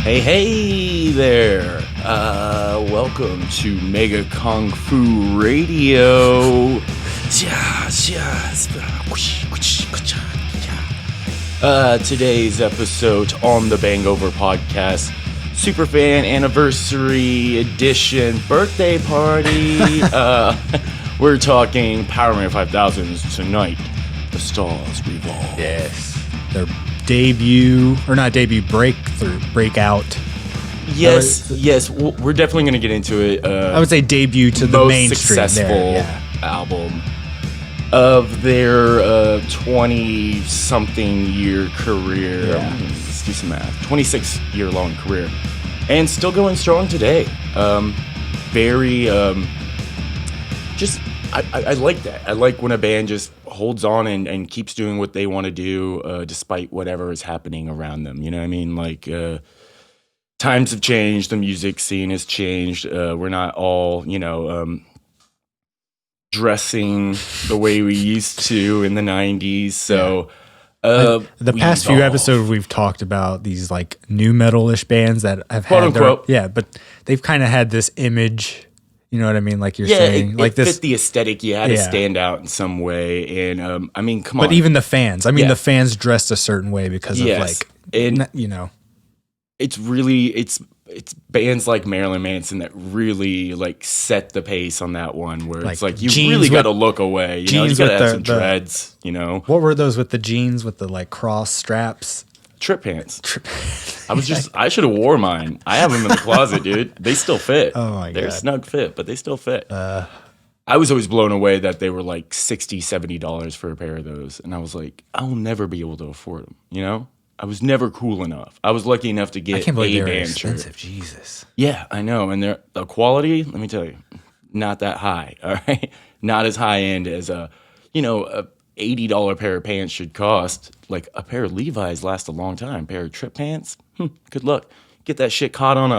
Hey there! Welcome to Mega Kung Fu Radio. Today's episode on the BANGover Podcast, Superfan Anniversary Edition Birthday Party. We're talking Powerman 5000s tonight. The Stars Revolt. Yes. Their debut, or not debut, breakout. Yes. We're definitely going to get into it. I would say debut to the most mainstream. successful album of their 20-something year career. Yeah. Let's do some math. 26-year-long career. And still going strong today. I like that. I like when a band just holds on and keeps doing what they want to do despite whatever is happening around them. You know what I mean? Like, times have changed. The music scene has changed. We're not all, dressing the way we used to in the 90s. So the past few episodes we've talked about these like new metal-ish bands that have quote had unquote. but they've kind of had this image. You know what I mean? Like you're saying, it like this fit the aesthetic. You had to stand out in some way, and come on. But even the fans, the fans dressed a certain way because of it's really it's bands like Marilyn Manson that really like set the pace on that one. Where it's like you really got to look away. You got to have some dreads. What were those with the jeans with the like cross straps? Trip pants. I should have wore mine. I have them in the closet, dude. They still fit. Oh my God. They're a snug fit, but they still fit. I was always blown away that they were like $60, $70 for a pair of those. And I was like, I'll never be able to afford them. I was never cool enough. I was lucky enough to get I can't believe a they were band shirt. expensive. Jesus. Yeah, I know. And the quality, let me tell you, not that high. All right. Not as high end as a $80 pair of pants should cost. Like a pair of Levi's lasts a long time. A pair of Trip pants, good luck. Get that shit caught on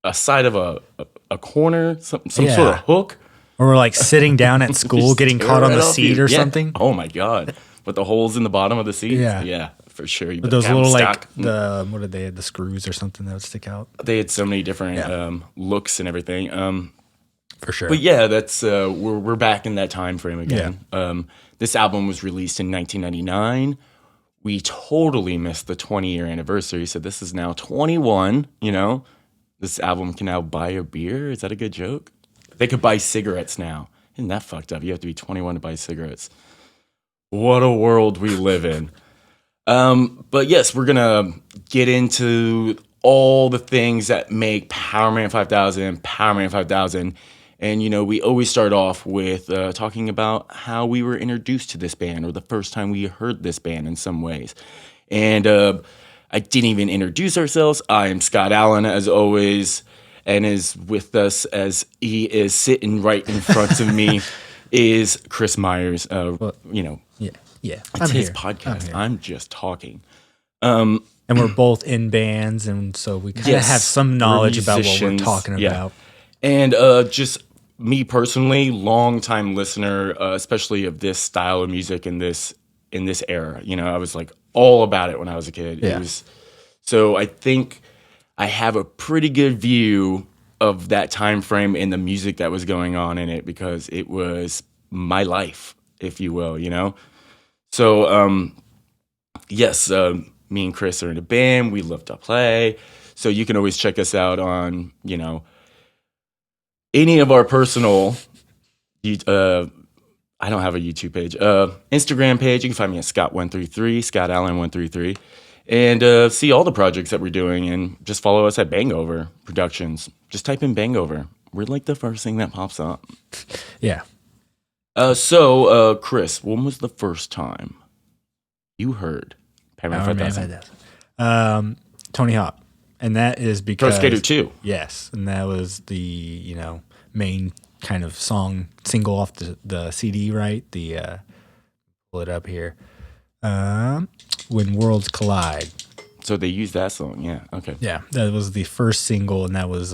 a side of a corner, some sort of hook. Or like sitting down at school, getting caught on the seat or something. Oh my God. With the holes in the bottom of the seat. Yeah, for sure. But those little like what did they have? The screws or something that would stick out. They had so many different looks and everything. For sure. But yeah, that's we're back in that time frame again. Yeah. This album was released in 1999. We totally missed the 20-year anniversary, so this is now 21. This album can now buy a beer. Is that a good joke? They could buy cigarettes now. Isn't that fucked up? You have to be 21 to buy cigarettes. What a world we live in. But yes, we're gonna get into all the things that make Powerman 5000. And, we always start off with talking about how we were introduced to this band or the first time we heard this band in some ways. And I didn't even introduce ourselves. I am Scott Allen, as always, and is with us as he is sitting right in front of me is Chris Myers. Yeah. It's his podcast. I'm just talking. And we're both in bands, and so we kind of have some knowledge about what we're talking about. And just me personally, long-time listener, especially of this style of music in this era. I was like all about it when I was a kid. Yeah. So I think I have a pretty good view of that time frame and the music that was going on in it because it was my life, if you will. So yes, me and Chris are in a band. We love to play. So you can always check us out on any of our personal, I don't have a YouTube page, Instagram page. You can find me at Scott133, Scott Allen 133, and see all the projects that we're doing, and just follow us at BANGover Productions. Just type in BANGover. We're like the first thing that pops up. Yeah. So Chris, when was the first time you heard Powerman 5000? Tony Hawk. And that is because Pro Skater 2. Yes, and that was the main kind of single off the CD, right? Pull it up here. When Worlds Collide. So they used that song, yeah. Okay. Yeah, that was the first single, and that was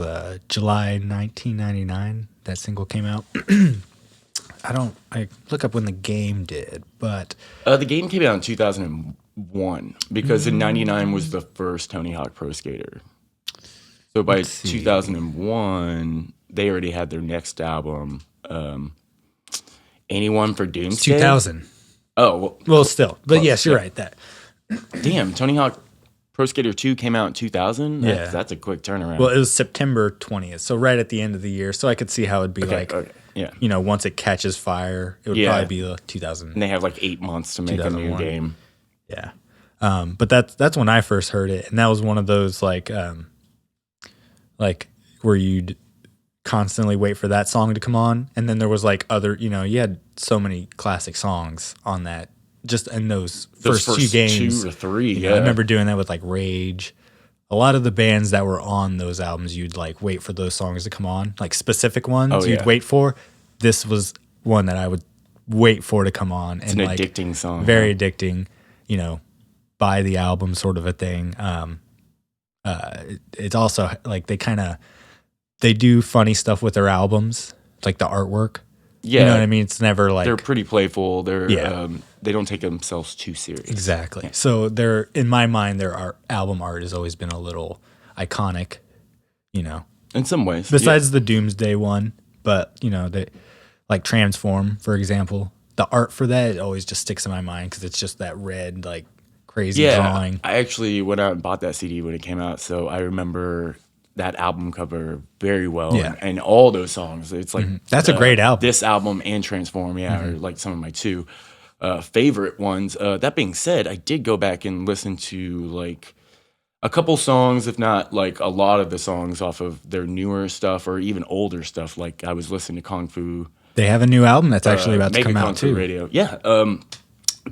July 1999. That single came out. I look up when the game did, but the game came out in 2001. 2001 because in '99 was the first Tony Hawk Pro Skater. So by 2001, they already had their next album. Anyone for Doomsday? 2000. Oh, well, still, but yes, you're right. That damn, Tony Hawk Pro Skater 2 came out in 2000. Yeah. That's a quick turnaround. well, it was September 20th, so right at the end of the year. So I could see how it'd be yeah, you know, once it catches fire, it would Yeah. probably be the 2000. and they have like 8 months to make a new 2001. game. Yeah. But that's when I first heard it, and that was one of those like where you'd constantly wait for that song to come on, and then there was like other, you know, you had so many classic songs on that just in those first few games. 2 or 3. You Yeah, know, I remember doing that with like Rage. A lot of the bands that were on those albums, you'd like wait for those songs to come on, like specific ones you'd yeah. wait for. This was one that I would wait for to come on. It's and an like, addicting song. very addicting, you know, buy the album sort of a thing. It's also like they do funny stuff with their albums, like the artwork. Yeah, You know what I mean? It's never like they're pretty playful. They're Yeah. they don't take themselves too serious. exactly. So they're, in my mind, their album art has always been a little iconic, you know. In some ways, Besides the Doomsday one, but you know, they like Transform, for example. The art for that, it always just sticks in my mind because it's just that red, like crazy drawing. I actually went out and bought that CD when it came out, so I remember that album cover very well. Yeah. And all those songs. It's like That's a great album. This album and Transform, are like some of my two favorite ones. That being said, I did go back and listen to like a couple songs, if not like a lot of the songs off of their newer stuff or even older stuff. Like I was listening to Kung Fu. They have a new album that's actually about to Make come a out Kung Fu too. Radio. Yeah.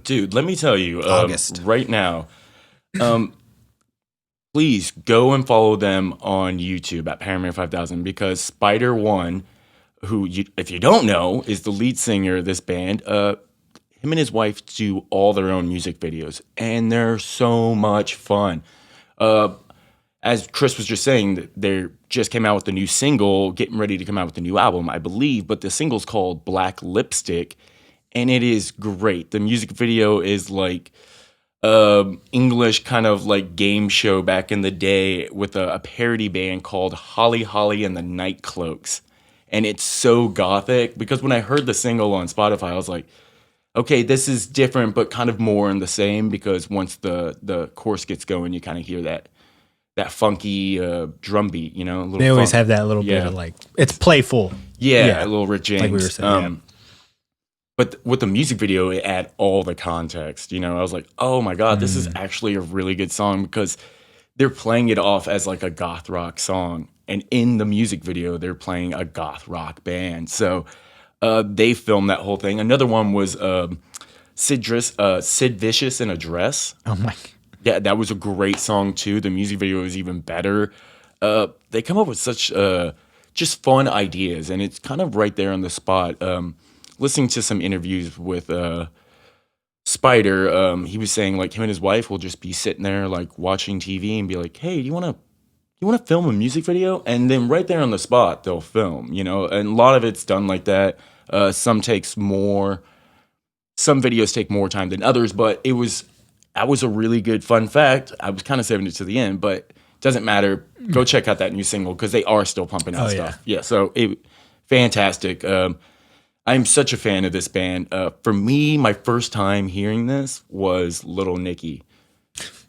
Dude, let me tell you, August. right now, please go and follow them on YouTube at Powerman 5000 because Spider One, who if you don't know, is the lead singer of this band. Him and his wife do all their own music videos, and they're so much fun. As Chris was just saying, they just came out with the new single, getting ready to come out with the new album, I believe. But the single's called Black Lipstick, and it is great. The music video is like English kind of like game show back in the day with a parody band called Holly Holly and the Night Cloaks. And it's so gothic because when I heard the single on Spotify, I was like, okay, this is different, but kind of more in the same because once the chorus gets going, you kind of hear that funky drum beat, you know? A little They always funk. have that little bit of like, it's playful. Yeah, a little Rick James. Like we were saying, But with the music video, it add all the context. You know, I was like, oh my God, this is actually a really good song because they're playing it off as like a goth rock song. And in the music video, they're playing a goth rock band. So they filmed that whole thing. Another one was Sid Vicious in a Dress. Oh my. Yeah, that was a great song too. The music video is even better. They come up with such just fun ideas, and it's kind of right there on the spot. Listening to some interviews with Spider, he was saying like him and his wife will just be sitting there like watching TV and be like, "Hey, do you want to film a music video?" And then right there on the spot they'll film. You know, and a lot of it's done like that. Some videos take more time than others, but that was a really good fun fact. I was kind of saving it to the end, but it doesn't matter. Go check out that new single because they are still pumping out stuff. Yeah, so fantastic. I'm such a fan of this band. For me, my first time hearing this was Little Nicky.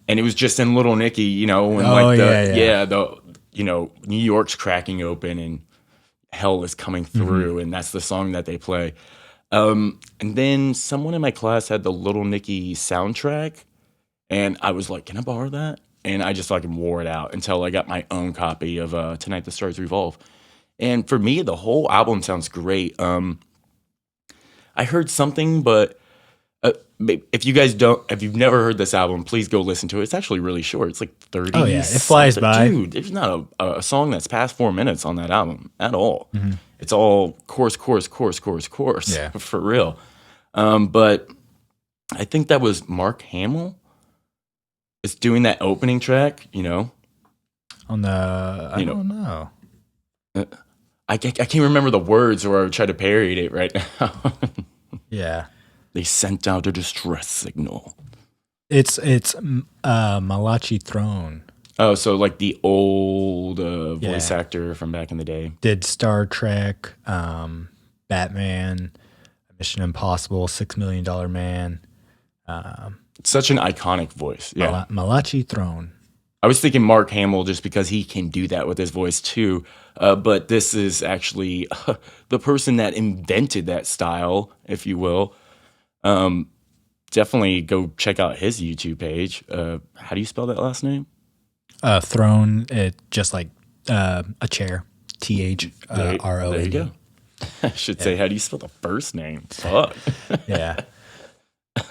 And it was just in Little Nicky, you know, when New York's cracking open and hell is coming through, and that's the song that they play. And then someone in my class had the Little Nicky soundtrack, and I was like, "Can I borrow that?" And I just fucking wore it out until I got my own copy of Tonight the Stars Revolve. And for me, the whole album sounds great. I heard something, but if you've never heard this album, please go listen to it. It's actually really short. It's like 30. Oh yeah, it flies by. Dude, there's not a song that's past 4 minutes on that album at all. It's all chorus, Yeah. for real. But I think that was Mark Hamill. It's doing that opening track, you know. On the, I don't know. I can't remember the words, or I would try to parody it right now. Yeah. They sent out a distress signal. It's Malachi Throne. Oh, so like the old voice Yeah. actor from back in the day. Did Star Trek, Batman, Mission Impossible, $6 Million Man. Such an iconic voice. Yeah. Malachi Throne. I was thinking Mark Hamill just because he can do that with his voice too. But this is actually the person that invented that style, if you will. Definitely go check out his YouTube page. How do you spell that last name? Throne, it just like a chair. There THRONE. you go. I should say, how do you spell the first name? Fuck. Yeah.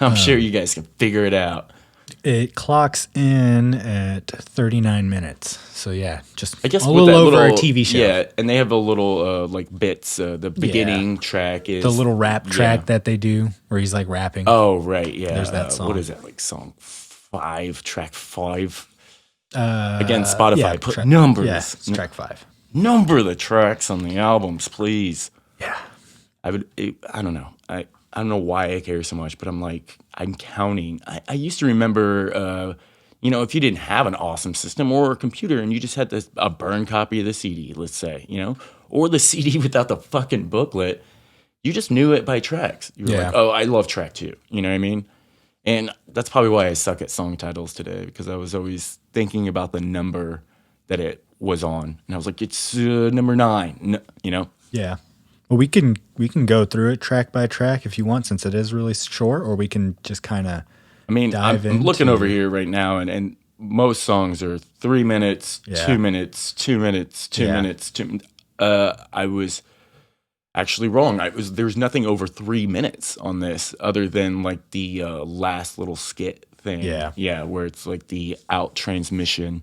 I'm sure you guys can figure it out. It clocks in at 39 minutes. So yeah, just I guess a with little that over a TV show. Yeah, and they have a little like bits. The beginning track is The little rap track that they do where he's like rapping. Oh right, yeah. There's that song. What is that like? Song 5, track 5. Again, Spotify put numbers. Yeah, it's track 5. Number the tracks on the albums, please. Yeah. I don't know. I don't know why I care so much, but I'm counting. I used to remember, if you didn't have an awesome system or a computer and you just had a burn copy of the CD, let's say, or the CD without the fucking booklet, you just knew it by tracks. You were like, oh, I love track 2. You know what I mean? And that's probably why I suck at song titles today, because I was always thinking about the number that it was on. And I was like, it's number 9, Yeah. Well, we can go through it track by track if you want, since it is really short, or we can just kind of. I'm looking over here right now, and most songs are 3 minutes, 2 minutes, 2 minutes, 2 minutes. I was actually wrong. There's nothing over 3 minutes on this, other than like the last little skit thing. Yeah, where it's like the out transmission.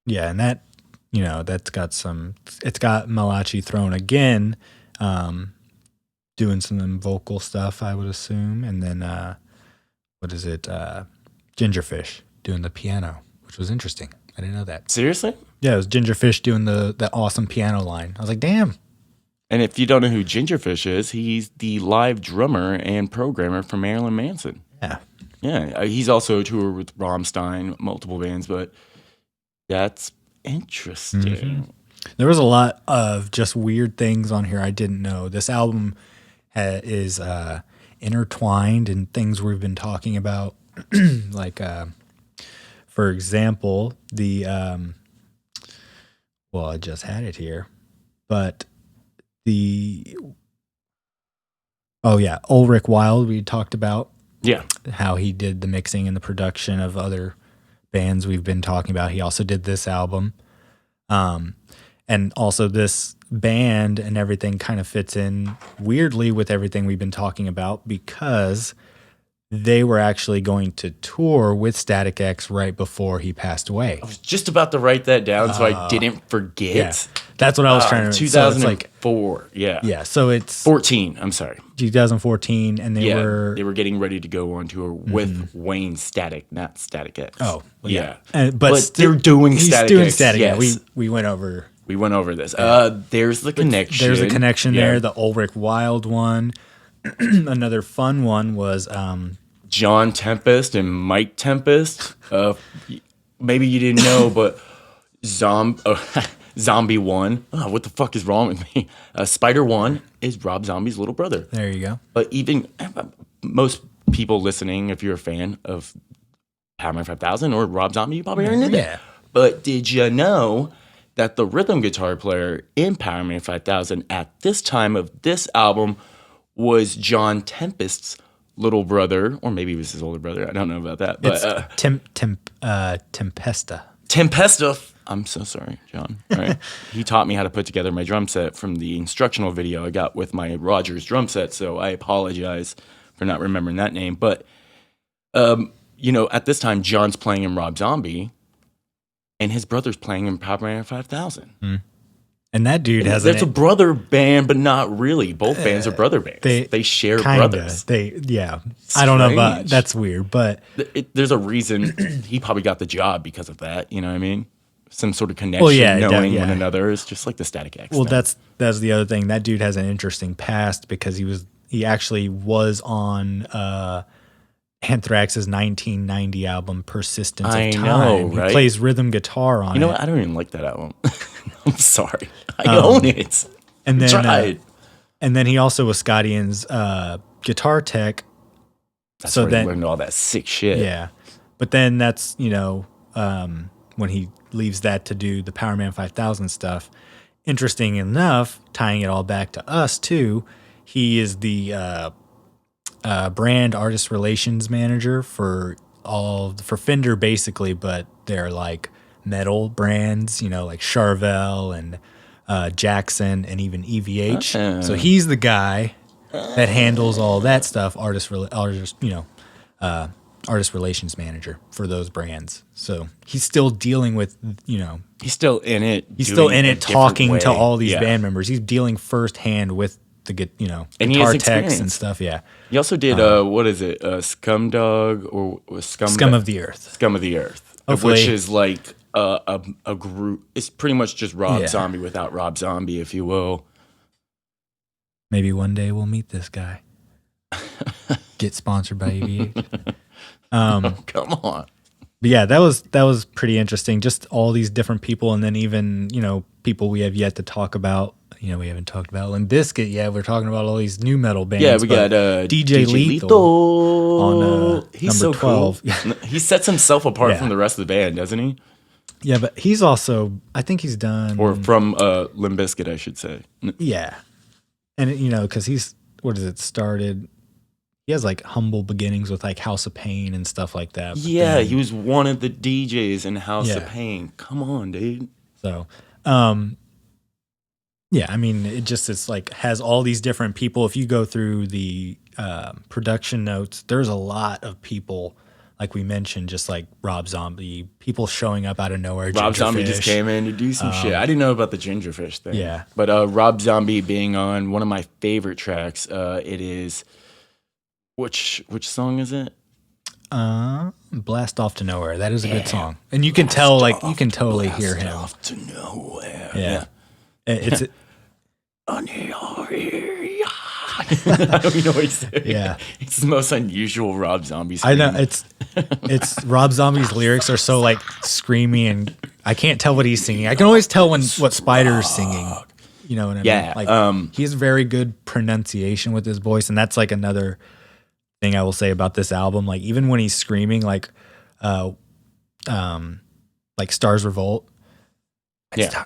Yeah, and that. That's got it's got Malachi Throne again, doing some vocal stuff, I would assume. And then, what is it? Gingerfish doing the piano, which was interesting. I didn't know that. Seriously? Yeah, it was Gingerfish doing that awesome piano line. I was like, damn. And if you don't know who Gingerfish is, he's the live drummer and programmer for Marilyn Manson. Yeah. Yeah, he's also toured with Rammstein, multiple bands, but that's interesting. Mm-hmm. There was a lot of just weird things on here I didn't know. This album is intertwined in things we've been talking about, like, for example, I just had it here, but Ulrich Wilde we talked about. Yeah, how he did the mixing and the production of other bands we've been talking about. He also did this album. And also this band and everything kind of fits in weirdly with everything we've been talking about, because they were actually going to tour with Static X right before he passed away. I was just about to write that down so I didn't forget. Yeah, that's what I was trying to. 2004. Yeah. So it's 14. I'm sorry. 2014, and they were getting ready to go on tour with Wayne Static, not Static X. Oh, yeah. But they're doing he's Static doing X. Static. Yes. Yeah, we went over. We went over this. There's the connection. There's a connection there. The Ulrich Wilde one. Another fun one was John Tempest and Mike Tempest. Maybe you didn't know, but Zombie 1. Oh, what the fuck is wrong with me? Spider 1 is Rob Zombie's little brother. There you go. But even most people listening, if you're a fan of Powerman 5000 or Rob Zombie, you probably already knew that. Yeah. But did you know that the rhythm guitar player in Powerman 5000 at this time of this album was John Tempest's little brother, or maybe it was his older brother. I don't know about that. But Tempesta. Tempesta. I'm so sorry, John. All right. He taught me how to put together my drum set from the instructional video I got with my Rogers drum set, so I apologize for not remembering that name. But, at this time, John's playing in Rob Zombie, and his brother's playing in Powerman 5000. Mm. And that dude has a brother band, but not really. Both bands are brother bands. They share brothers. I don't know, but that's weird. But there's a reason he probably got the job because of that. You know what I mean? Some sort of connection, knowing one another is just like the Static X. Well, thing. That's the other thing. That dude has an interesting past because he actually was on Anthrax's 1990 album Persistence I of Time. know, right? He plays rhythm guitar on it. You know what? I don't even like that album. I'm sorry. I own it. And then Tried. and then he also was Scott Ian's guitar tech. That's so where then he learned all that sick shit. yeah. But then that's, when he leaves that to do the Powerman 5000 stuff. Interesting enough, tying it all back to us too, he is the brand artist relations manager for Fender basically, but they're like metal brands, like Charvel and Jackson and even EVH. So he's the guy that handles all that stuff, artist relations manager for those brands. So he's still dealing with, He's still in it. he's still in doing it, talking to all these Yeah. band members. He's dealing firsthand with the And he guitar has techs and experience. stuff. Yeah, He also did what is it? Scum Dog or Scum of the Earth. Scum of the Earth, Hopefully- which is like a group. It's pretty much just Rob Yeah. Zombie without Rob Zombie, if you will. Maybe one day we'll meet this guy. Get sponsored by EVH. Come on. But yeah, that was pretty interesting. Just all these different people, and then even people we have yet to talk about. We haven't talked about Limp Bizkit yet. We're talking about all these new metal bands. Yeah, we but got DJ Lethal on he's number so 12. 12. He sets himself apart Yeah. from the rest of the band, doesn't he? Yeah, but he's also, I think he's done, Or from Limp Bizkit, I should say. yeah, and because he's started. He has like humble beginnings with like House of Pain and stuff like that. but Yeah, then- he was one of the DJs in House of Yeah. Pain. Come on, dude. So, yeah, I mean, it's like has all these different people. If you go through the production notes, there's a lot of people, like we mentioned, just like Rob Zombie, people showing up out of nowhere. Rob Zombie just Gingerfish. came in to do some shit. I didn't know about the Gingerfish thing. Yeah. But Rob Zombie being on one of my favorite tracks, it is, which song is it? Blast Off to Nowhere. That is a good song, and you can tell, like you can totally hear him. Off to nowhere. Yeah, it's I don't even know what he's saying. Yeah. It's the most unusual Rob Zombie I scream. know it's Rob Zombie's lyrics are so like screamy, and I can't tell what he's singing. I can always tell what Spider's singing. You know what I mean? Yeah, Like he has very good pronunciation with his voice, and that's like another thing I will say about this album. Like even when he's screaming, like Stars Revolt. Yeah.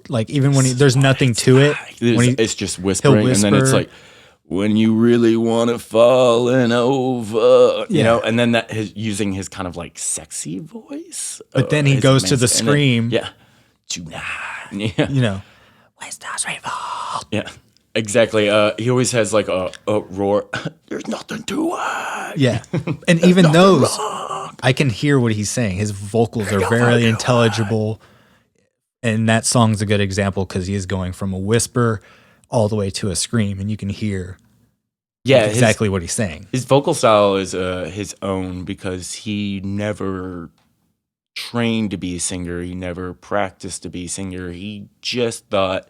Like even when there's nothing to it, when It's just whispering, and then it's whisper. like, when you really want to falling over, Yeah. and then using his kind of like sexy voice. But then he his goes to the and then- scream. yeah. Tonight. Yeah. Where's Stars Revolt? Yeah. Exactly. He always has like a roar. There's nothing to it. Yeah. And even those, I can hear what he's saying. His vocals are very intelligible. And that song's a good example because he is going from a whisper all the way to a scream, and you can hear exactly what he's saying. His vocal style is his own because he never trained to be a singer. He never practiced to be a singer. He just thought,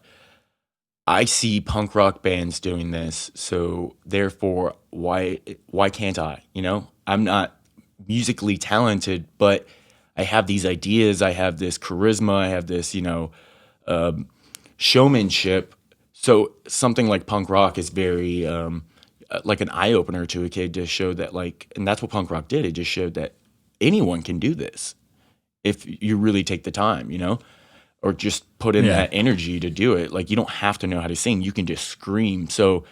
I see punk rock bands doing this, so therefore, why can't I? I'm not musically talented, but I have these ideas. I have this charisma. I have this, showmanship. So something like punk rock is very like an eye opener to a kid to show that, and that's what punk rock did. It just showed that anyone can do this if you really take the time, or just put in that energy to do it. Like, you don't have to know how to sing. You can just scream. So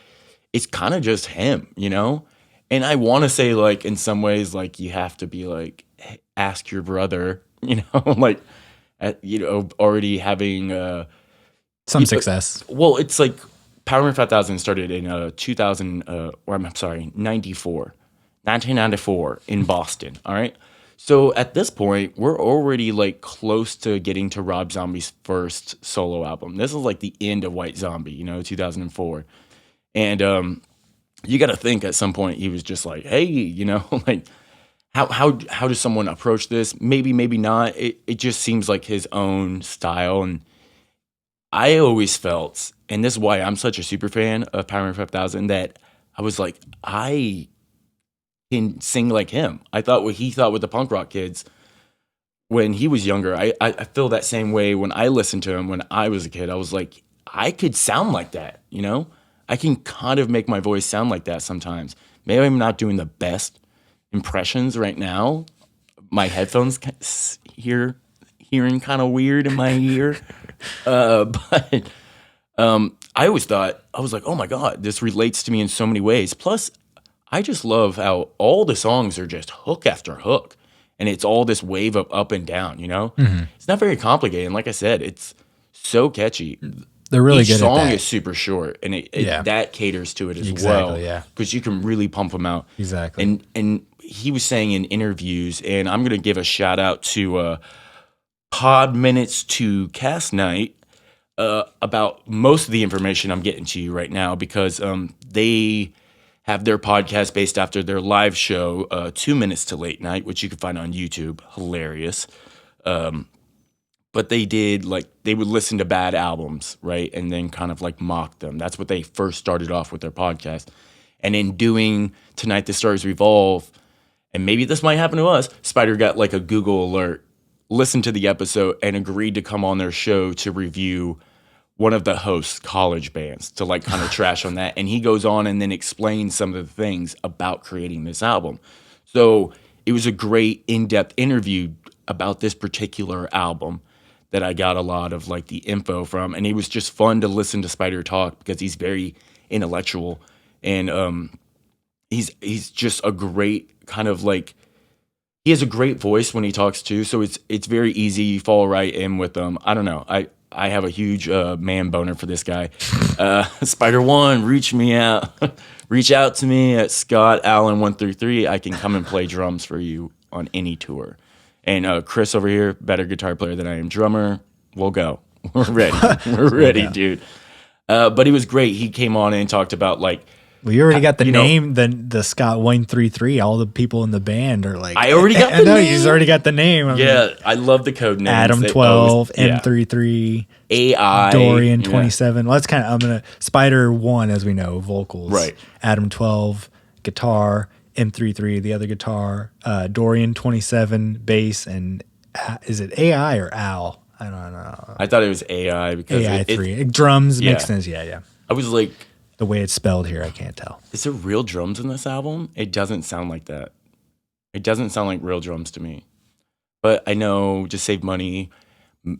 it's kind of just him, And I want to say, like, in some ways, like, you have to be like, hey, ask your brother, already having Some success. Well, it's like Powerman 5000 started in 1994 in Boston. All right. So at this point, we're already like close to getting to Rob Zombie's first solo album. This is like the end of White Zombie, 2004. And you got to think at some point he was just like, hey, like how does someone approach this? Maybe not. It just seems like his own style. And I always felt, and this is why I'm such a super fan of Powerman 5000, that I was like, I can sing like him. I thought what he thought with the punk rock kids when he was younger. I feel that same way when I listened to him when I was a kid. I was like, I could sound like that, you know? I can kind of make my voice sound like that sometimes. Maybe I'm not doing the best impressions right now. My headphones hearing kind of weird in my ear. But I always thought, I was like, oh my God, this relates to me in so many ways. Plus, I just love how all the songs are just hook after hook. And it's all this wave of up and down, you know? Mm-hmm. It's not very complicated. And like I said, it's so catchy. They're really Each good at song that. is super short, and that caters to it as Exactly, well. yeah. Because you can really pump them out. Exactly. And he was saying in interviews, and I'm going to give a shout out to Pod Minutes to Cast Night about most of the information I'm getting to you right now, because they have their podcast based after their live show, 2 Minutes to Late Night, which you can find on YouTube. Hilarious. But they did, like, they would listen to bad albums, right? And then kind of like mock them. That's what they first started off with their podcast. And in doing Tonight the Stars Revolve, and maybe this might happen to us, Spider got like a Google alert, listened to the episode, and agreed to come on their show to review one of the hosts' college bands, to like kind of trash on that. And he goes on and then explains some of the things about creating this album. So it was a great in-depth interview about this particular album that I got a lot of like the info from, and it was just fun to listen to Spider talk because he's very intellectual, and he's just a great kind of like, he has a great voice when he talks too, so it's very easy. You fall right in with him. I don't know. I have a huge man boner for this guy. Spider One, reach out to me at Scott Allen 133. I can come and play drums for you on any tour. And Chris over here, better guitar player than I am drummer. We'll go. We're ready. We're ready, dude. But it was great. He came on and talked about like. Well, you already got the name, the Scott 133. All the people in the band are like. I already got the name. He's already got the name. I love the code names. Adam 12, M33, AI, Dorian 27. Well, that's kind of, I'm gonna Spider 1, as we know, vocals. Right. Adam 12, guitar. M33, the other guitar, Dorian 27, bass, and is it AI or Al? I don't know. I thought it was AI because AI3. Drums makes sense. Yeah. I was like, the way it's spelled here, I can't tell. Is there real drums in this album? It doesn't sound like that. It doesn't sound like real drums to me. But I know, just save money.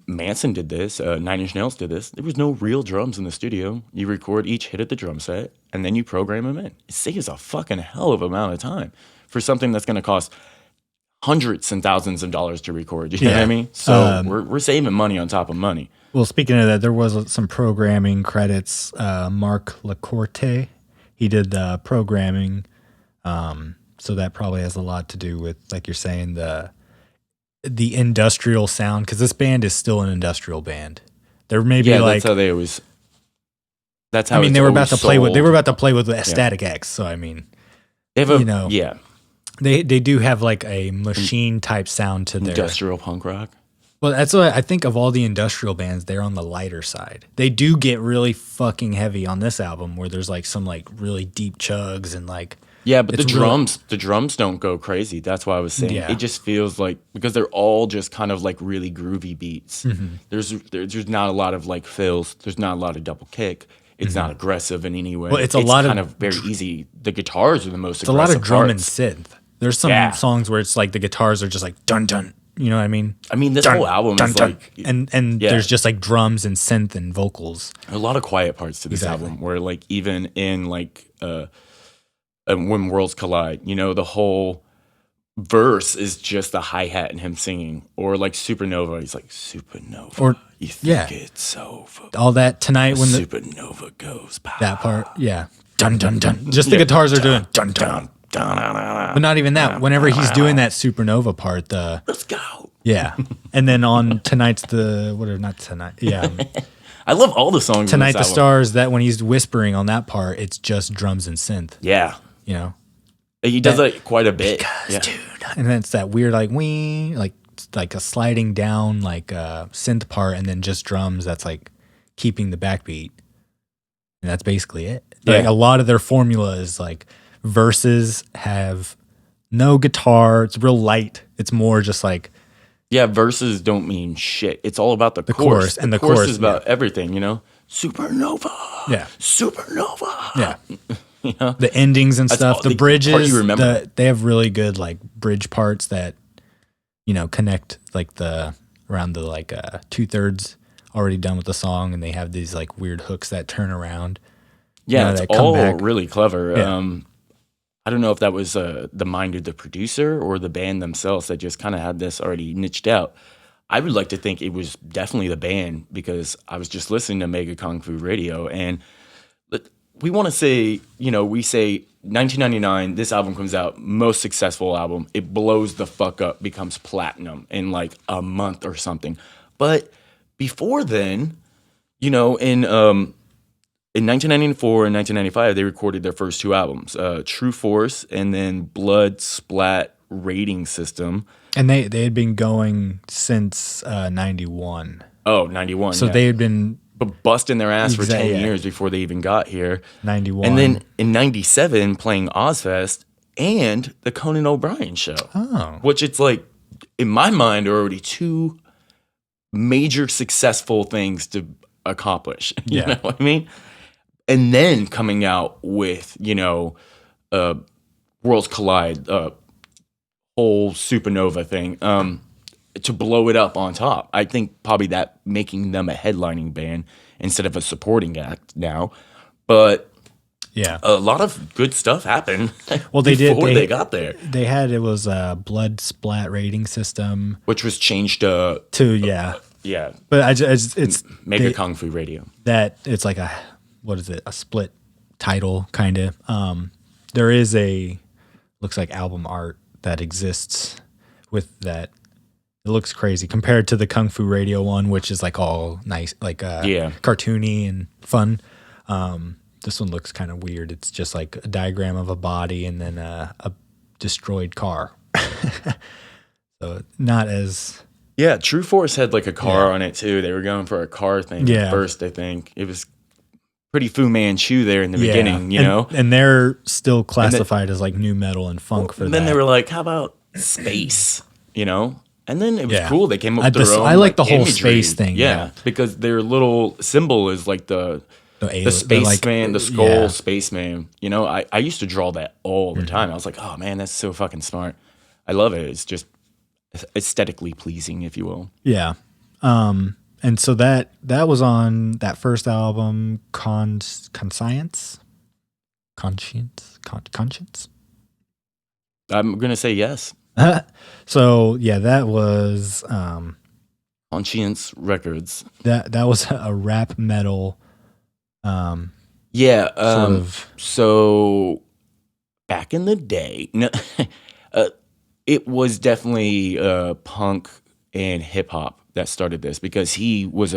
Manson did this. 9 Inch Nails did this. There was no real drums in the studio. You record each hit of the drum set, and then you program them in. It saves a fucking hell of amount of time for something that's going to cost hundreds and thousands of dollars to record. You know what I mean? So we're saving money on top of money. Well, speaking of that, there was some programming credits. Mark LaCourte, he did the programming. So that probably has a lot to do with, like you're saying, the industrial sound, because this band is still an industrial band. There may be like, that's how they always. That's how. I mean, they were about to play with. They were about to play with Yeah. Static X. So I mean, they have they do have like a machine type sound to their industrial punk rock. Well, that's what I think of all the industrial bands. They're on the lighter side. They do get really fucking heavy on this album, where there's like some like really deep chugs and like. Yeah, but the drums don't go crazy. That's why I was saying it just feels like, because they're all just kind of like really groovy beats. Mm-hmm. There's not a lot of like fills. There's not a lot of double kick. It's not aggressive in any way. Well, it's kind of very easy. The guitars are the most. It's a lot of drum parts. and synth. There's some songs where it's like the guitars are just like dun dun. You know what I mean? I mean, this whole album is like, and there's just like drums and synth and vocals. A lot of quiet parts to this album, where like even in like. When Worlds Collide, you know, the whole verse is just the hi-hat and him singing. Or like Supernova, he's like, Supernova, or you think it's over. All that tonight when Supernova goes by. That part, dun dun dun. Just the guitars are doing dun dun dun. But not even that. Whenever he's doing that Supernova part, let's go. Yeah. And then on tonight's I love all the songs. Tonight the Stars, that when he's whispering on that part, it's just drums and synth. Yeah. You know? He does that quite a bit. Because, dude. And then it's that weird like wee, like a sliding down like synth part, and then just drums that's like keeping the backbeat. And that's basically it. Yeah. Like a lot of their formula is like verses have No guitar. It's real light. It's more just like Yeah, verses don't mean shit. It's all about the chorus, and the chorus is about everything, Supernova. Yeah. Supernova. yeah. You know? The endings and stuff, all- the the part bridges, you remember. they have really good like bridge parts that connect like the around the like 2/3 already done with the song, and they have these like weird hooks that turn around. Yeah, it's that come all back. really clever. Yeah. I don't know if that was the mind of the producer or the band themselves that just kind of had this already niched out. I would like to think it was definitely the band, because I was just listening to Mega Kung Fu Radio, and we want to say, we say 1999, this album comes out, most successful album. It blows the fuck up, becomes platinum in like a month or something. But before then, in 1994 and 1995, they recorded their first two albums, True Force and then Blood Splat Rating System. And they had been going since 91. Oh, 91. So yeah. they had been But busting their ass for 10 yeah. years before they even got here. 91. And then in 97, playing Ozfest and the Conan O'Brien show. Oh. Which it's like, in my mind, are already two major successful things to accomplish. You know what I mean? And then coming out with, Worlds Collide, whole Supernova thing, to blow it up on top. I think probably that making them a headlining band instead of a supporting act now. But yeah, a lot of good stuff happened well, before they got there. They had, it was a Blood Splat Rating System. Which was changed to, yeah. Yeah. But it's Mega Kung Fu Radio. That it's like a split title kind of. There is looks like album art that exists with that. It looks crazy compared to the Kung Fu Radio one, which is like all nice, like cartoony and fun. This one looks kind of weird. It's just like a diagram of a body and then a destroyed car. So not as... Yeah, True Force had like a car on it too. They were going for a car thing at first, I think. It was pretty Fu Manchu there in the beginning, And they're still classified as like new metal and funk for that. And then they were like, how about space, And then it was cool. They came up with their own. I like the whole imagery. space thing. Yeah, because their little symbol is like the spaceman, the skull spaceman. I used to draw that all the time. I was like, oh man, that's so fucking smart. I love it. It's just aesthetically pleasing, if you will. Yeah. And so that was on that first album, Conscience. I'm gonna say yes. So yeah, that was Conscience Records. That was a rap metal. So back in the day, it was definitely punk and hip hop that started this, because he was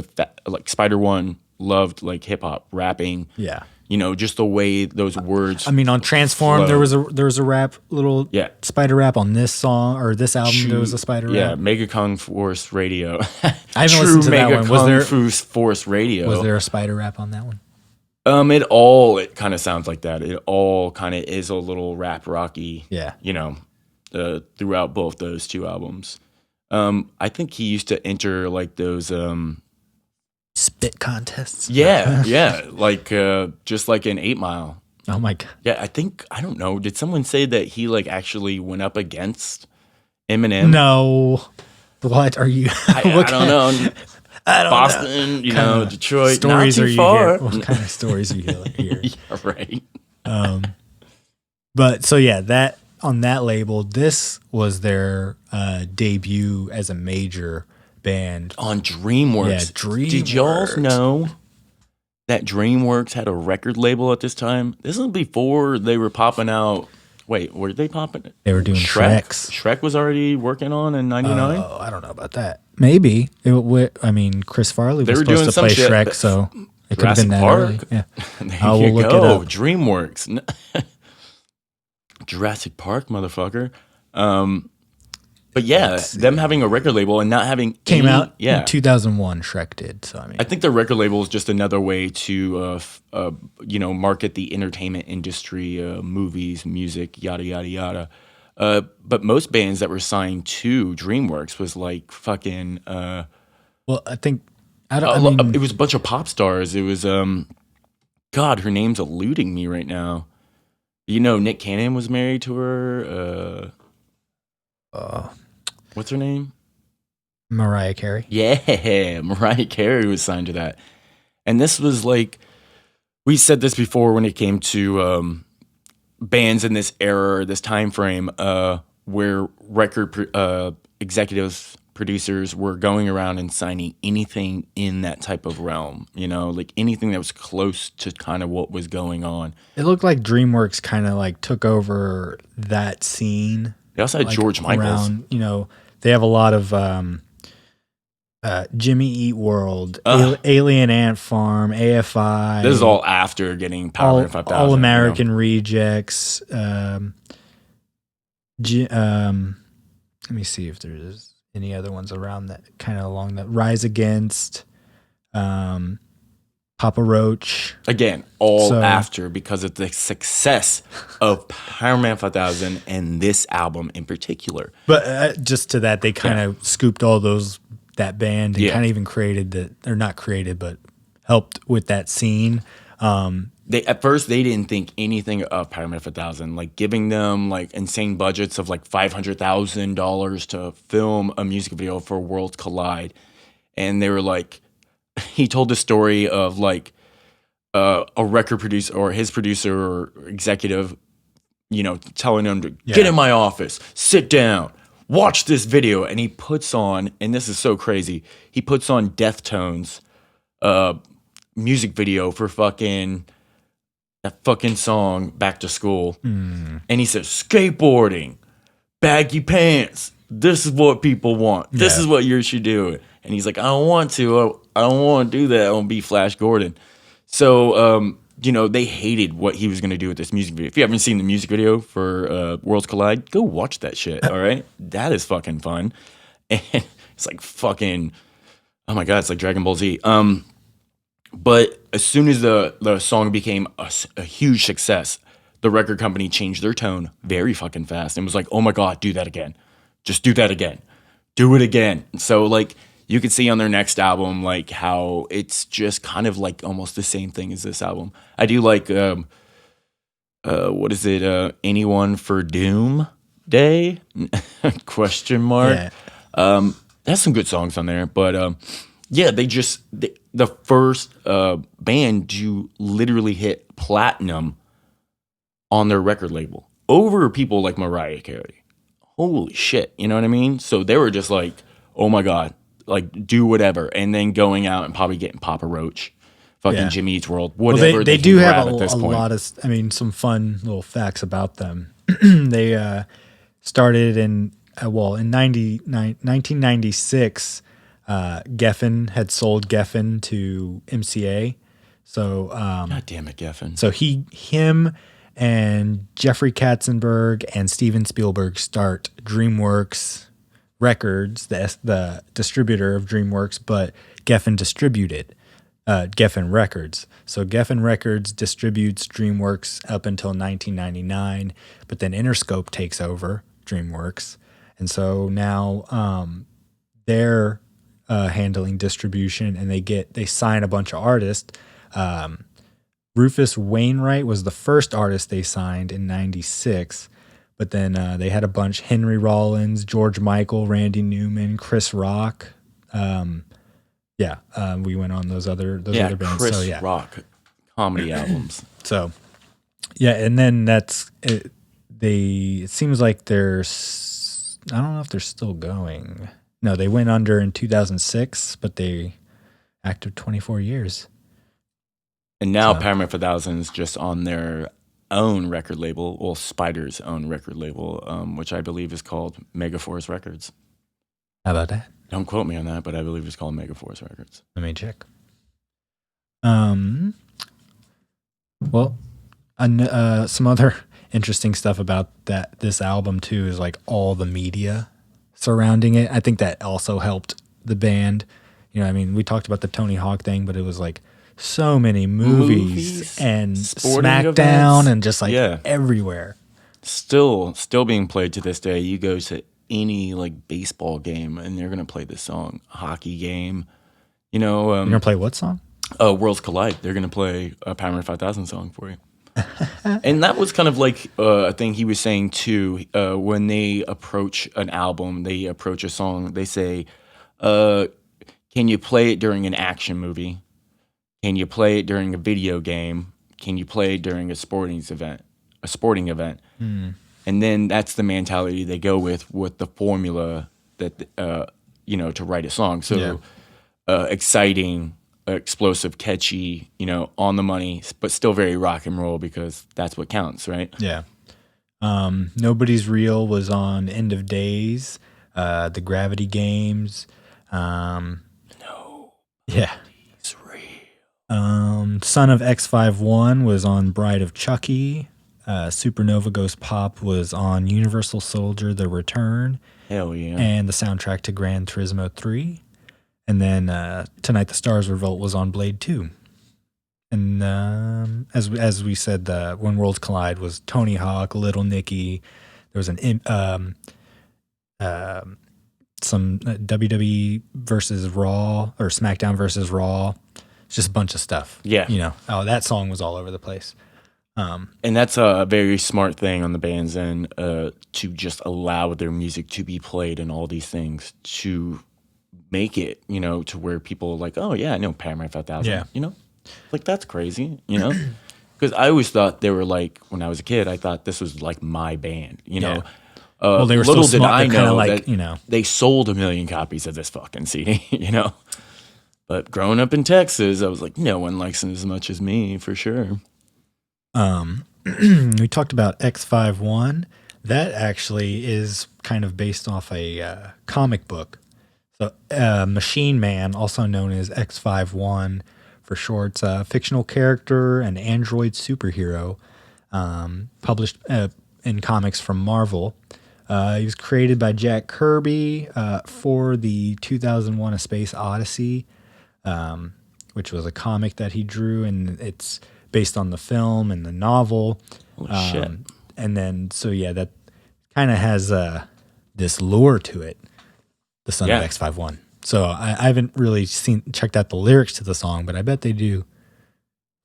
like Spider One loved like hip hop rapping. Yeah. Just the way those words. I mean, on Transform, there was a rap, little spider rap on this song or this album. There was a spider rap. Yeah, Mega Kung Force Radio. I haven't listened to that one. Kung Fu Force Radio. Was there a spider rap on that one? It kind of sounds like that. It all kind of is a little rap rocky. Yeah. Throughout both those two albums. I think he used to enter like those spit contests. Yeah, like just like an 8 Mile. Oh my god. Yeah, I don't know. Did someone say that he like actually went up against Eminem? No. What are you? I don't know. Boston, Detroit. Stories not too are you far. hear? What kind of stories are you hear? Yeah, right. But so yeah, that on that label, this was their debut as a major band on DreamWorks. Yeah, DreamWorks. Did y'all know that DreamWorks had a record label at this time? This was before they were popping out. Wait, were they popping? They were doing Shreks. Shrek was already working on in '99. Oh, I don't know about that. Maybe. Chris Farley was supposed to play Shrek, so it could have been that early. Yeah. There you go. DreamWorks. Jurassic Park, motherfucker. But yeah, them having a record label and not having came out in 2001. Shrek did. So I think the record label is just another way to market the entertainment industry, movies, music, yada yada yada. But most bands that were signed to DreamWorks was like fucking. Well, I think I mean, It was a bunch of pop stars. It was God, her name's eluding me right now. You know, Nick Cannon was married to her. What's her name? Mariah Carey. Yeah, Mariah Carey was signed to that. And this was like, we said this before when it came to bands in this era, this time frame, where executives, producers were going around and signing anything in that type of realm, you know, like anything that was close to kind of what was going on. It looked like DreamWorks kind of like took over that scene. They also had like George Michaels. Around, you know, they have a lot of Jimmy Eat World, Alien Ant Farm, AFI. This is all after getting Powerman 5000. All American Rejects. Let me see if there's any other ones around that, kind of along that. Rise Against, Papa Roach. Again, all after, because of the success of Powerman 5000 and this album in particular. But just to that, they kind of scooped all that band and kind of even created or not created, but helped with that scene. At first they didn't think anything of Powerman 5000, like giving them like insane budgets of like $500,000 to film a music video for Worlds Collide, and they were like, he told the story of like a record producer or his producer or executive, you know, telling him to get in my office, sit down, watch this video, and he puts on, and this is so crazy, he puts on Deftones music video for that fucking song Back to School. And he says, skateboarding, baggy pants, this is what people want, this is what you should do. And he's like, I don't want to do that, I want to be Flash Gordon. So you know, they hated what he was going to do with this music video. If you haven't seen the music video for Worlds Collide, go watch that shit, all right? That is fucking fun. And it's like fucking, oh my God, it's like Dragon Ball Z. But as soon as the song became a huge success, the record company changed their tone very fucking fast and was like, oh my God, do that again. Just do that again. Do it again. So like, you could see on their next album, like how it's just kind of like almost the same thing as this album. I do like, what is it? Anyone for Doom Day? Question mark. Yeah. There's some good songs on there, but yeah, the first band to literally hit platinum on their record label over people like Mariah Carey. Holy shit, you know what I mean? So they were just like, oh my God, like do whatever, and then going out and probably getting Papa Roach, fucking Jimmy Eats World, whatever. Well, they do have a lot of, I mean, some fun little facts about them. They started in 1996. Geffen had sold Geffen to MCA. So God damn it, Geffen. So him and Jeffrey Katzenberg and Steven Spielberg start DreamWorks Records, the distributor of DreamWorks, but Geffen distributed Geffen Records. So Geffen Records distributes DreamWorks up until 1999, but then Interscope takes over DreamWorks. And so now they're handling distribution, and they sign a bunch of artists. Rufus Wainwright was the first artist they signed in 96, but then they had a bunch: Henry Rollins, George Michael, Randy Newman, Chris Rock. We went on those other bands. Chris Rock comedy albums. So and then that's it. It seems like there's, I don't know if they're still going. No, they went under in 2006, but they active 24 years. And now Powerman 5000 is just on their own record label, well, Spider's own record label, which I believe is called Megaforce Records. How about that? Don't quote me on that, but I believe it's called Megaforce Records. Let me check. Well, some other interesting stuff about this album too is like all the media surrounding it. I think that also helped the band. You know, I mean, we talked about the Tony Hawk thing, but it was like so many movies and SmackDown events, and just like everywhere. Still being played to this day. You go to any like baseball game and they're gonna play this song. Hockey game, you know. You're gonna play what song? Worlds Collide. They're gonna play a Powerman 5000 song for you. And that was kind of like a thing he was saying too. When they approach an album, they approach a song. They say, "Can you play it during an action movie? Can you play it during a video game? Can you play it during a sporting event? And then that's the mentality they go with the formula that to write a song. So exciting, explosive, catchy, on the money, but still very rock and roll because that's what counts, right? Yeah. Nobody's Real was on End of Days, the Gravity Games. No. Yeah. It's real. Son of X51 was on Bride of Chucky. Supernova Ghost Pop was on Universal Soldier: The Return. Hell yeah. And the soundtrack to Gran Turismo 3. And then Tonight the Stars Revolt was on Blade 2. And as we said, When Worlds Collide was Tony Hawk, Little Nicky. There was some WWE versus Raw or SmackDown versus Raw. It's just a bunch of stuff. Yeah. That song was all over the place. And that's a very smart thing on the band's end, to just allow their music to be played and all these things to make it, to where people are like, oh yeah, I know Powerman 5000. Yeah. Like that's crazy, because I always thought they were like, when I was a kid, I thought this was like my band, Yeah. Well, they were little still did smart. I They're know like, that they sold 1 million copies of this fucking CD, But growing up in Texas, I was like, no one likes it as much as me, for sure. We talked about X51. That actually is kind of based off a comic book. So Machine Man, also known as X51 for short, fictional character and android superhero, published in comics from Marvel. He was created by Jack Kirby for the 2001 A Space Odyssey, which was a comic that he drew, and it's based on the film and the novel. Holy shit. And then, that kind of has this lure to it, the Son of X51. So I haven't really checked out the lyrics to the song, but I bet they do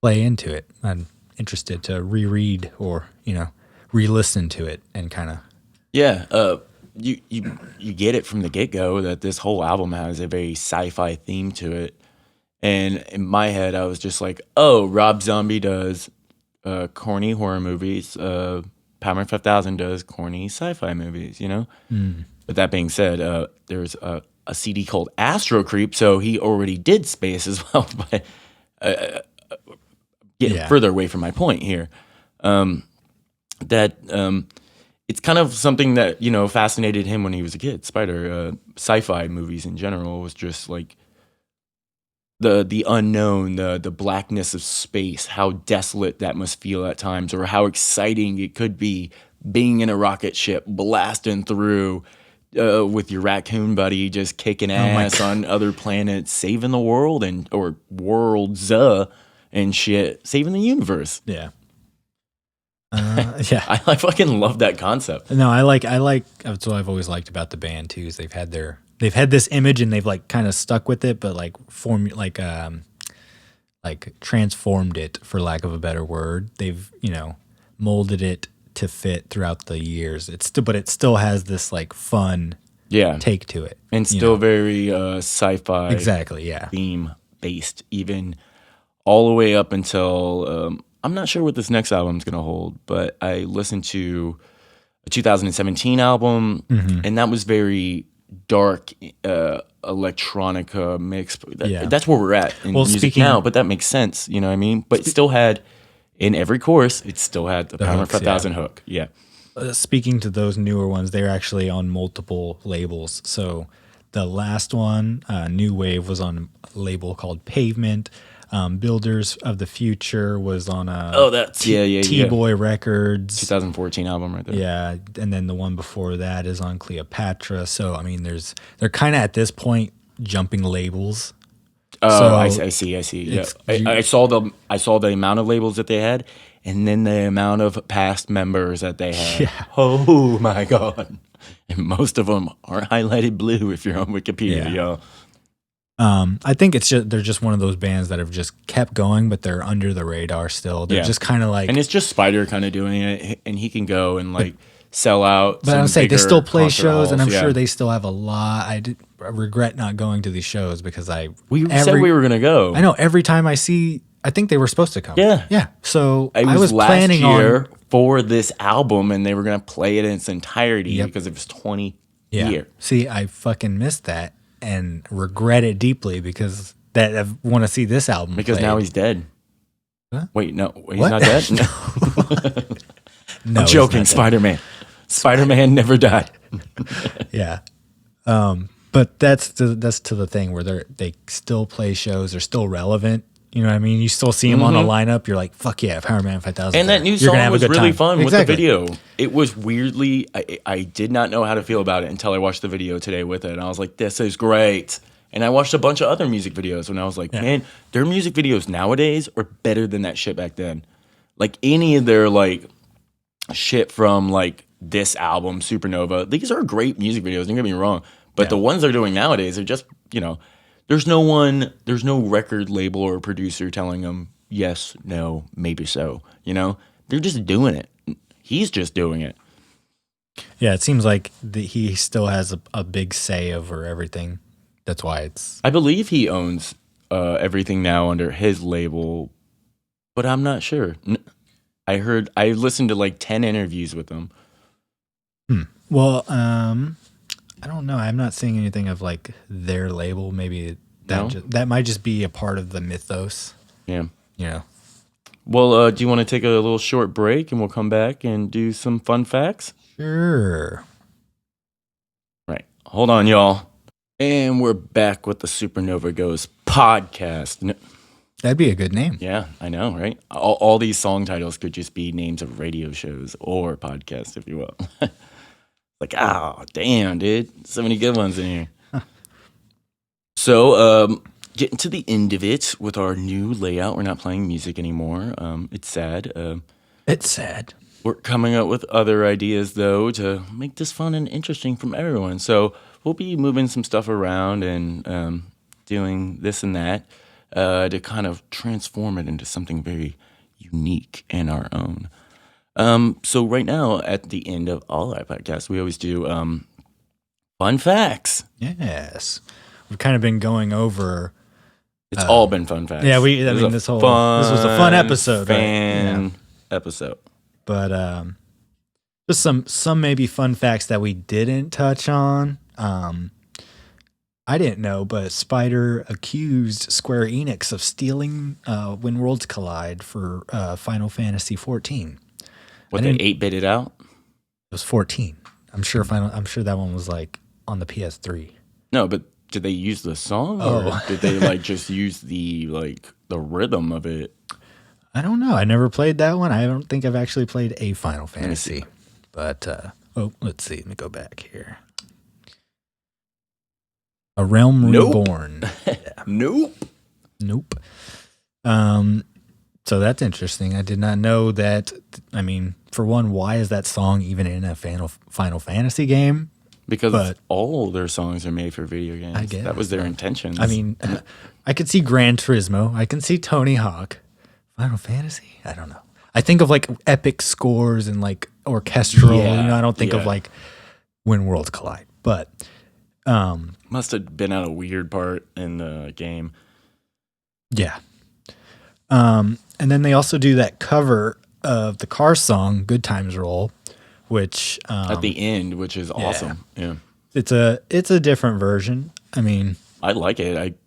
play into it. I'm interested to reread or, re-listen to it and kind of. Yeah. You get it from the get-go that this whole album has a very sci-fi theme to it. And in my head, I was just like, oh, Rob Zombie does corny horror movies. Powerman 5000 does corny sci-fi movies, But that being said, there's a CD called Astro Creep, so he already did space as well. But getting further away from my point here, that it's kind of something that, fascinated him when he was a kid. Sci-fi movies in general was just like, the unknown, the blackness of space, how desolate that must feel at times, or how exciting it could be being in a rocket ship blasting through with your raccoon buddy, just kicking ass on other planets, saving the world or worlds and shit, saving the universe. Yeah. I fucking love that concept. No, I like that's what I've always liked about the band too, is they've had this image and they've like kind of stuck with it, but like transformed it, for lack of a better word. They've, molded it to fit throughout the years. But it still has this like fun take to it. And still very sci-fi theme based, even all the way up until I'm not sure what this next album's going to hold, but I listened to a 2017 album, and that was very dark electronica mix. That's where we're at in music now, but that makes sense, you know what I mean? But it still had, in every chorus, it still had the Powerman 5000 hook. Yeah. Speaking to those newer ones, they're actually on multiple labels. So the last one, New Wave, was on a label called Pavement. Builders of the Future was on T-Boy Records. 2014 album right there. Yeah, and then the one before that is on Cleopatra. So, I mean, they're kind of at this point jumping labels. Oh, so I see. Yeah. I saw the amount of labels that they had, and then the amount of past members that they had. Yeah. Oh my God. And most of them aren't highlighted blue if you're on Wikipedia, Yeah. yo. I think they're just one of those bands that have just kept going, but they're under the radar still. They're just kind of like, and it's just Spider kind of doing it, and he can go and like sell out. but I would say they still play shows, and I'm halls, sure they still have a lot. I regret not going to these shows because we said we were gonna go. I know every time I think they were supposed to come. Yeah. Yeah. So It I was last planning year on for this album, and they were gonna play it in its entirety Yep. because it was 20 yeah. year. See, I fucking missed that and regret it deeply because that I want to see this album Because played. now he's dead. Huh? Wait, no, he's What? not dead. No. No, I'm he's joking. not dead. Spider-Man. Spider-Man never died. Yeah. But that's to the thing where they still play shows, they're still relevant. You know what I mean? You still see them on a lineup. You're like, fuck yeah, Powerman 5000. And that new You're gonna song have a was good really time. fun Exactly. with the video. It was weirdly, I did not know how to feel about it until I watched the video today with it. And I was like, this is great. And I watched a bunch of other music videos and I was like, man, their music videos nowadays are better than that shit back then. Like any of their like shit from like this album, Supernova, these are great music videos, don't get me wrong. But the ones they're doing nowadays are just, there's no record label or producer telling them yes, no, maybe so. They're just doing it. He's just doing it. Yeah, it seems like he still has a big say over everything. That's why it's. I believe he owns everything now under his label, but I'm not sure. I listened to like 10 interviews with him. Well, I don't know. I'm not seeing anything of like their label. Maybe that might just be a part of the mythos. Yeah. Yeah. Well, do you want to take a little short break and we'll come back and do some fun facts? Sure. Right. Hold on, y'all. And we're back with the Supernova Goes podcast. That'd be a good name. Yeah, I know, right? All these song titles could just be names of radio shows or podcasts, if you will. Like, oh, damn, dude. So many good ones in here. Huh. So, getting to the end of it with our new layout. We're not playing music anymore. It's sad. It's sad. We're coming up with other ideas, though, to make this fun and interesting from everyone. So we'll be moving some stuff around and doing this and that to kind of transform it into something very unique and our own. So right now, at the end of all our podcasts, we always do fun facts. Yes. We've kind of been going over. It's all been fun facts. Yeah, this was a fun episode. Fan episode. But just some maybe fun facts that we didn't touch on. I didn't know, but Spider accused Square Enix of stealing When Worlds Collide for Final Fantasy 14. What, they 8-bit it out? It was 14. I'm sure that one was like on the PS3. No, but did they use the song or did they like just use the rhythm of it? I don't know. I never played that one. I don't think I've actually played a Final Fantasy. But let's see. Let me go back here. A Realm Reborn. Yeah. Nope. So that's interesting. I did not know that. I mean, for one, why is that song even in a Final Fantasy game? Because all their songs are made for video games. I guess. That was their intentions. I mean, I could see Gran Turismo. I can see Tony Hawk. Final Fantasy? I don't know. I think of like epic scores and like orchestral. Yeah, I don't think of like When Worlds Collide. But must have been at a weird part in the game. Yeah. And then they also do that cover of the Cars song "Good Times Roll," which at the end, which is awesome. Yeah. It's a different version. I mean, I like it.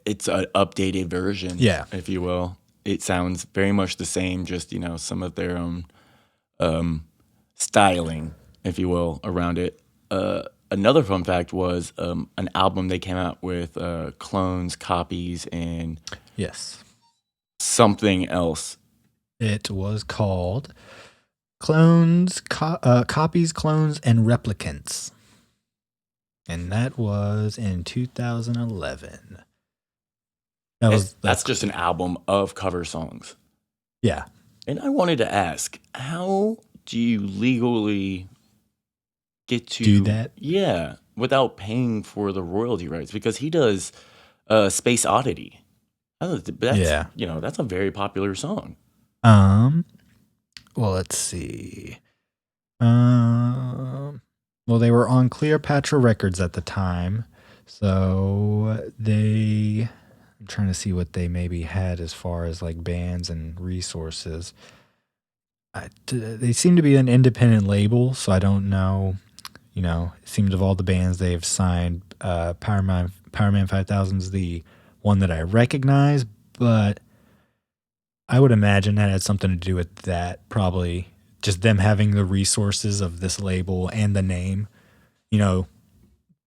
It's an updated version, if you will. It sounds very much the same, just some of their own styling, if you will, around it. Another fun fact was an album they came out with clones, copies, and something else. It was called Clones, Copies, Clones, and Replicants. And that was in 2011. That's just an album of cover songs. Yeah. And I wanted to ask, how do you legally get Do to, that. yeah, without paying for the royalty rights? Because he does Space Oddity. That's, Yeah. that's a very popular song. Well, let's see. Well, they were on Cleopatra Records at the time, so I'm trying to see what they maybe had as far as like bands and resources. They seem to be an independent label, so I don't know. It seems of all the bands they have signed, Powerman 5000 is the one that I recognize, but I would imagine that had something to do with that. Probably just them having the resources of this label and the name.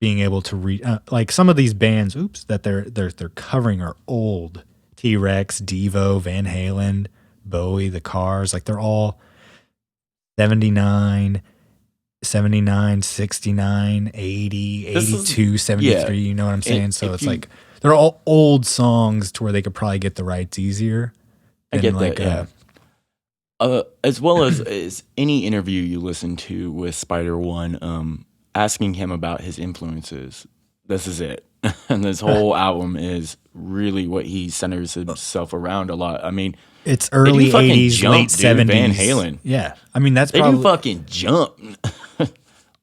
Being able to read like some of these bands. Oops, that they're covering are old. T-Rex, Devo, Van Halen, Bowie, The Cars. Like they're all 79, 79, 69, 80, This is, 82, 73. yeah. You know what I'm saying? So If it's you, like they're all old songs to where they could probably get the rights easier I than get like that, yeah. As well as any interview you listen to with Spider One, asking him about his influences. This is it, and this whole album is really what he centers himself around a lot. I mean, it's they do early fucking 80s, late jump, dude. Van 70s. Halen, Yeah. I mean, that's they do probably, fucking jump.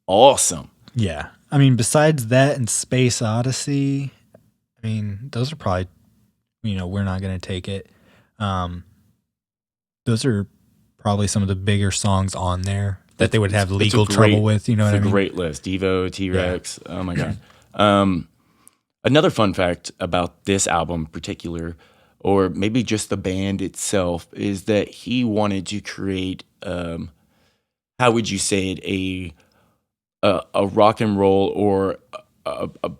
Awesome. yeah. I mean, besides that and Space Odyssey, I mean, those are probably, we're not going to take it. Those are probably some of the bigger songs on there that they would have legal trouble with. You know what I It's a mean? great list. Devo, T-Rex. Oh my god. Another fun fact about this album in particular, or maybe just the band itself, is that he wanted to create, how would you say it, a rock and roll or a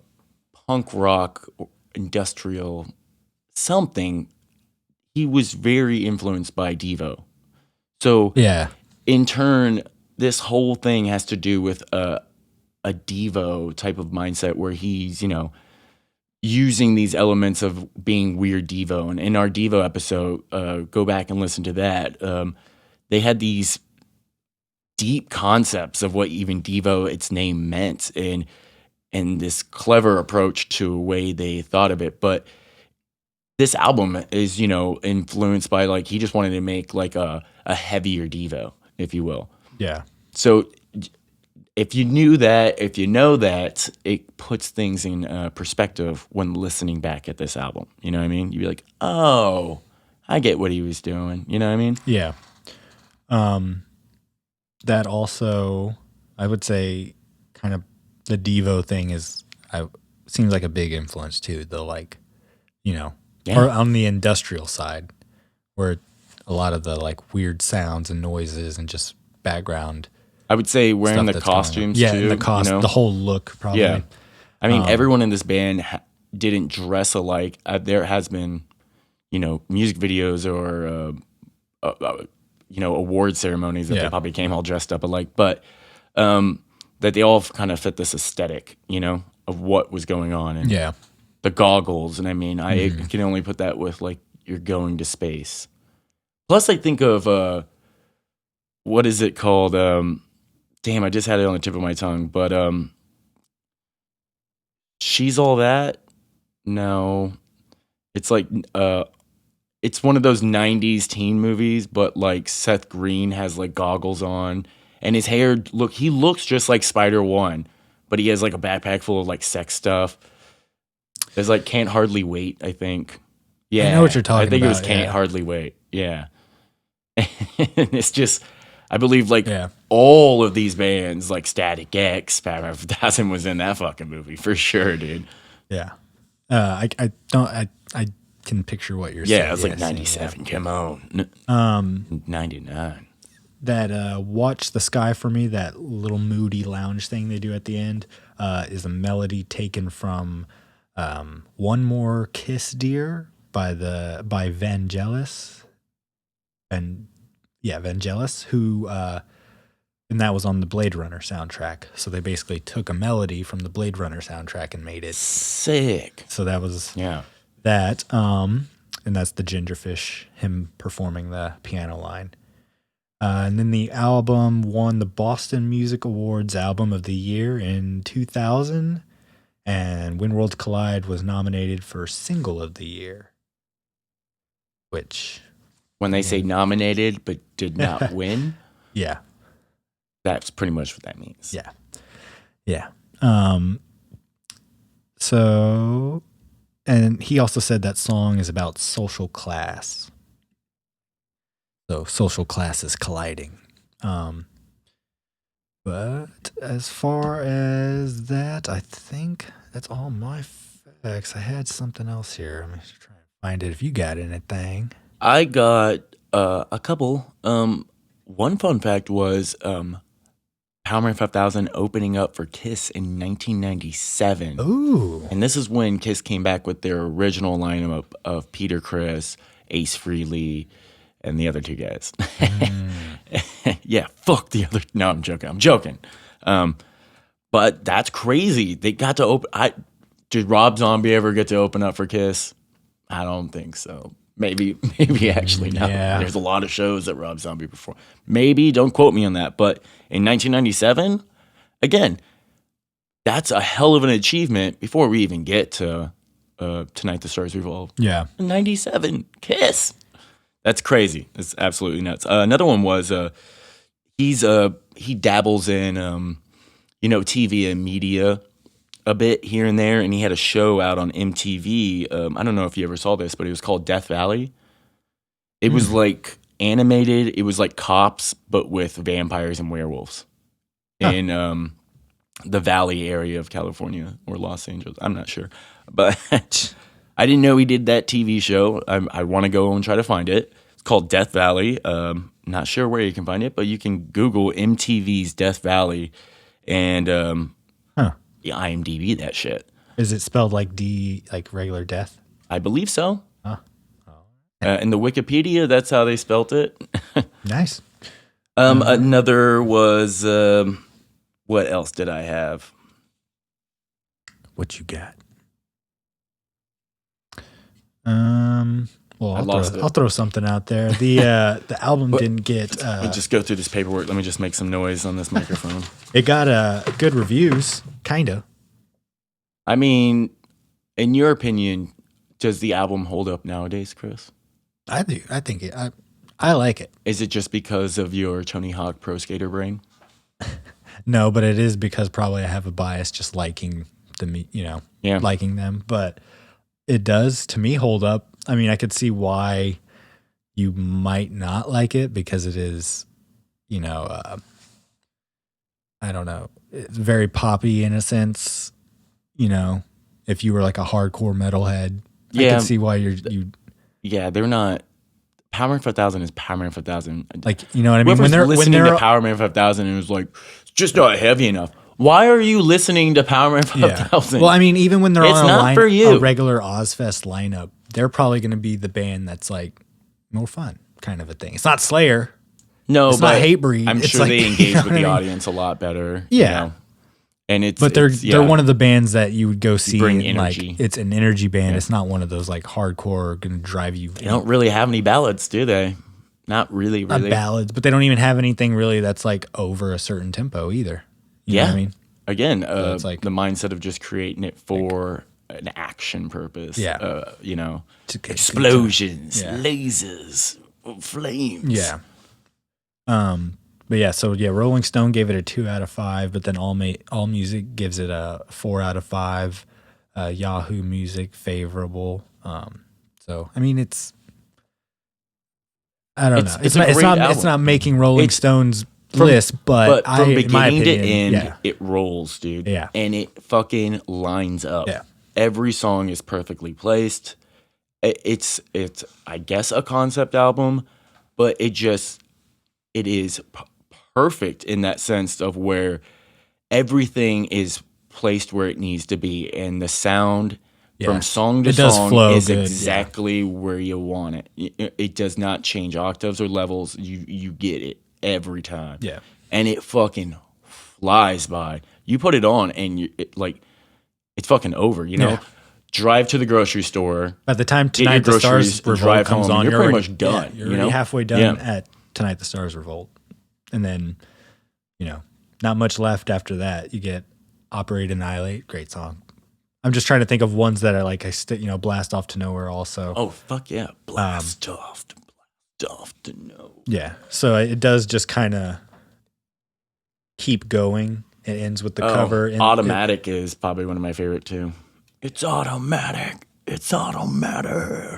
punk rock industrial something. He was very influenced by Devo. So Yeah. in turn, this whole thing has to do with a Devo type of mindset where he's, using these elements of being weird Devo. And in our Devo episode, go back and listen to that. They had these deep concepts of what even Devo, its name, meant, and this clever approach to a way they thought of it. But this album is, influenced by, like, he just wanted to make like a heavier Devo, if you will. Yeah. So if you know that, it puts things in perspective when listening back at this album. You know what I mean? You'd be like, oh, I get what he was doing. You know what I mean? Yeah. That also, I would say, kind of the Devo thing seems like a big influence too. The like, or on the industrial side, where a lot of the like weird sounds and noises and just background. I would say wearing stuff the that's going on. costumes Yeah, too. and the whole look probably. Yeah. I mean, everyone in this band didn't dress alike. There has been, music videos or, award ceremonies that they probably came all dressed up alike, but that they all kind of fit this aesthetic, of what was going on. And the goggles. And I mean, I can only put that with like you're going to space. Plus, I think of, what is it called? Damn, I just had it on the tip of my tongue, but She's All That? No. It's like it's one of those 90s teen movies, but like Seth Green has like goggles on and his hair he looks just like Spider-One, but he has like a backpack full of like sex stuff. There's like Can't Hardly Wait, I think. Yeah. I know what you're talking about. I think it was Can't Hardly Wait. Yeah. And it's just, I believe like all of these bands, like Static X, Powerman 5000 was in that fucking movie for sure, dude. Yeah. I can picture what you're saying. Yeah, it was like 97. Come on. 99. That Watch the Sky for Me, that little moody lounge thing they do at the end, is a melody taken from One More Kiss, Dear by Vangelis. Vangelis, who and that was on the Blade Runner soundtrack. So they basically took a melody from the Blade Runner soundtrack and made it sick. So that was that. and that's the Gingerfish, him performing the piano line. And then the album won the Boston Music Awards Album of the Year in 2000, and When Worlds Collide was nominated for Single of the Year, which... When they say nominated but did not win, yeah, that's pretty much what that means. yeah, yeah. So, and he also said that song is about social class. So social classes colliding. But as far as that, I think that's all my facts. I had something else here. I'm going to try and find it if you got anything. I got a couple. One fun fact was Powerman 5000 opening up for Kiss in 1997. Ooh. And this is when Kiss came back with their original lineup of Peter Criss, Ace Frehley, and the other two guys. Yeah, fuck the other... No, I'm joking. But that's crazy. They got to open... Did Rob Zombie ever get to open up for Kiss? I don't think so. Maybe actually not. Yeah. There's a lot of shows that Rob Zombie performed. Maybe, don't quote me on that. But in 1997, again, that's a hell of an achievement before we even get to Tonight the Stars Revolt. Yeah. 97, Kiss. That's crazy. It's absolutely nuts. Another one was he dabbles in TV and media a bit here and there, and he had a show out on MTV. I don't know if you ever saw this, but it was called Death Valley. It was like animated. It was like Cops, but with vampires and werewolves in the Valley area of California or Los Angeles. I'm not sure, but I didn't know he did that TV show. I want to go and try to find it. It's called Death Valley. Not sure where you can find it, but you can Google MTV's Death Valley and IMDb that shit. Is it spelled like D, like regular death? I believe so. In the Wikipedia, that's how they spelt it. Nice. Another was, what else did I have? What you got? Well, I'll throw something out there. The album didn't get. Let me just go through this paperwork. Let me just make some noise on this microphone. It got good reviews, kinda. I mean, in your opinion, does the album hold up nowadays, Chris? I do. I think it. I like it. Is it just because of your Tony Hawk Pro Skater brain? No, but it is because probably I have a bias just liking liking them. But it does, to me, hold up. I mean, I could see why you might not like it because it is, I don't know, it's very poppy in a sense. If you were like a hardcore metalhead, I could see why you. Yeah, they're not. Powerman 5000 is Powerman 5000. Like, you know what I mean? Whoever's listening to Powerman 5000 and was like, it's just not heavy enough. Why are you listening to Powerman 5000? Well, I mean, even when they're on a regular Ozfest lineup, they're probably going to be the band that's like more fun kind of a thing. It's not Slayer. No, it's not Hatebreed. I'm sure they engage with the audience a lot better. Yeah. And they're one of the bands that you would go see. Bring and, energy. Like, it's an energy band. Yeah. It's not one of those like hardcore going to drive you. They don't really have any ballads, do they? Not really. Not ballads, but they don't even have anything really that's like over a certain tempo either. You know what I mean? Again, so it's like the mindset of just creating it for an action purpose. Yeah. Explosions, lasers, flames. Yeah. But yeah, so Rolling Stone gave it a 2 out of 5, but then All Music gives it a 4 out of 5. Yahoo Music favorable. So I mean, I don't know. It's not making Rolling Stone's list, but from in my beginning opinion, to end, it rolls, dude. Yeah, and it fucking lines up. Yeah, every song is perfectly placed. It's I guess a concept album, but it is perfect in that sense of where everything is placed where it needs to be, and the sound from song to song is exactly where you want it. It does not change octaves or levels. You get it every time. Yeah, and it fucking flies by. You put it on, and it's fucking over. drive to the grocery store. By the time get your Tonight the groceries, Stars Revolt drive comes home, on, you're pretty much done. You're you know? already halfway done at Tonight the Stars Revolt. And then, not much left after that. You get Operate Annihilate, great song. I'm just trying to think of ones that are like, Blast Off to Nowhere also. Oh, fuck yeah. Blast off to nowhere. Yeah. So it does just kind of keep going. It ends with the cover. And Automatic is probably one of my favorite too. It's automatic. It's automatic.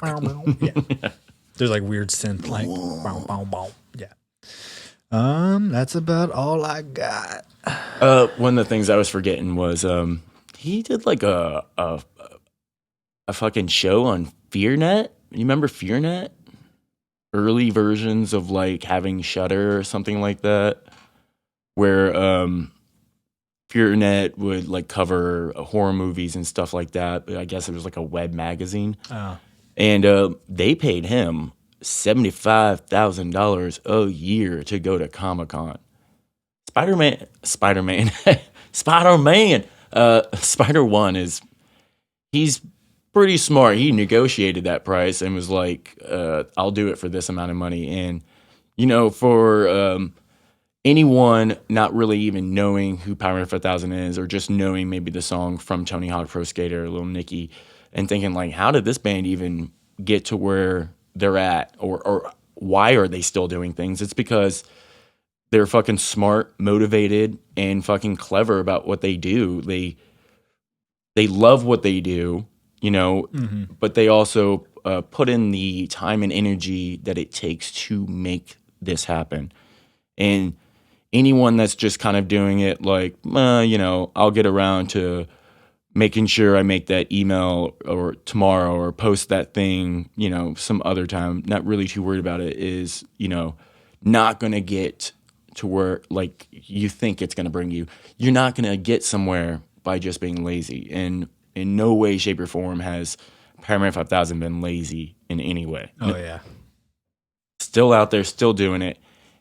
Yeah. There's like weird synth like bow, bow, bow. Yeah. That's about all I got. One of the things I was forgetting was he did like a fucking show on FearNet. You remember FearNet? Early versions of like having Shudder or something like that, where FearNet would like cover horror movies and stuff like that. I guess it was like a web magazine. Oh. And they paid him $75,000 a year to go to Comic-Con. Spider-Man. Spider-1 he's pretty smart. He negotiated that price and was like, I'll do it for this amount of money. And, for anyone not really even knowing who Powerman 5000 is, or just knowing maybe the song from Tony Hawk Pro Skater, Lil Nicky, and thinking like, how did this band even get to where they're at? Or why are they still doing things? It's because they're fucking smart, motivated, and fucking clever about what they do. They love what they do, but they also put in the time and energy that it takes to make this happen. And anyone that's just kind of doing it like, I'll get around to making sure I make that email or tomorrow or post that thing, some other time, not really too worried about it, is, not going to get to where like you think it's going to bring you. You're not going to get somewhere by just being lazy. And in no way, shape, or form has Powerman 5000 been lazy in any way. Oh, yeah. Still out there, still doing it.